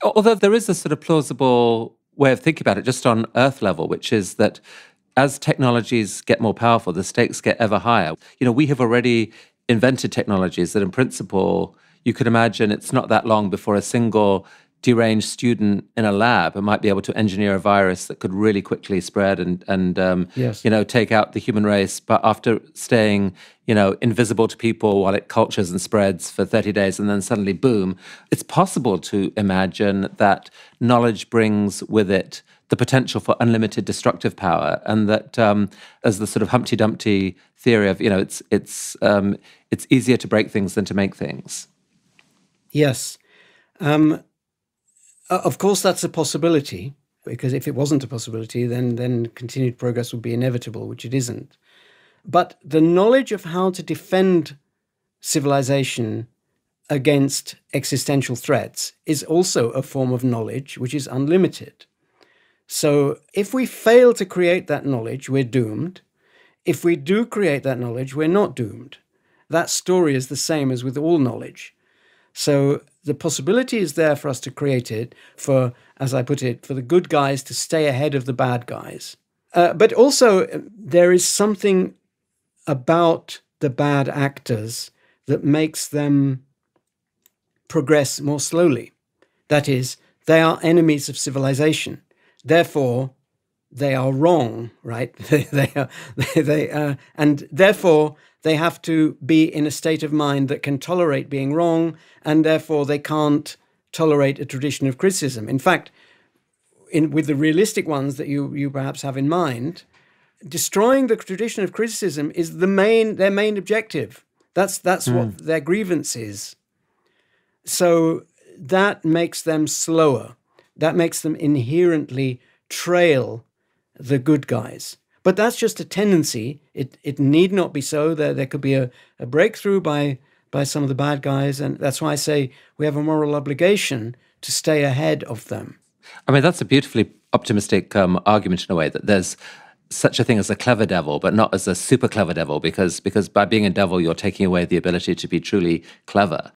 Although there is a sort of plausible way of thinking about it just on Earth level, which is that as technologies get more powerful, the stakes get ever higher. We have already invented technologies that in principle, you could imagine it's not that long before a single deranged student in a lab might be able to engineer a virus that could really quickly spread and Yes. take out the human race, but after staying, invisible to people while it cultures and spreads for 30 days and then suddenly, boom. It's possible to imagine that knowledge brings with it the potential for unlimited destructive power, and that as the sort of Humpty Dumpty theory of, it's easier to break things than to make things. Yes. Of course, that's a possibility, because if it wasn't a possibility, then continued progress would be inevitable, which it isn't. But the knowledge of how to defend civilization against existential threats is also a form of knowledge which is unlimited. So if we fail to create that knowledge, we're doomed. If we do create that knowledge, we're not doomed. That story is the same as with all knowledge. So the possibility is there for us to create it, for, as I put it, for the good guys to stay ahead of the bad guys. But also there is something about the bad actors that makes them progress more slowly. That is, they are enemies of civilization. Therefore, they are wrong, right? And therefore, they have to be in a state of mind that can tolerate being wrong, and therefore they can't tolerate a tradition of criticism. In fact, with the realistic ones that you perhaps have in mind, destroying the tradition of criticism is their main objective. That's what their grievance is. So that makes them slower. That makes them inherently trail the good guys. But that's just a tendency. It need not be so. There could be a breakthrough by some of the bad guys, and that's why I say we have a moral obligation to stay ahead of them. I mean, that's a beautifully optimistic argument in a way, that there's such a thing as a clever devil, but not as a super clever devil, because by being a devil, you're taking away the ability to be truly clever.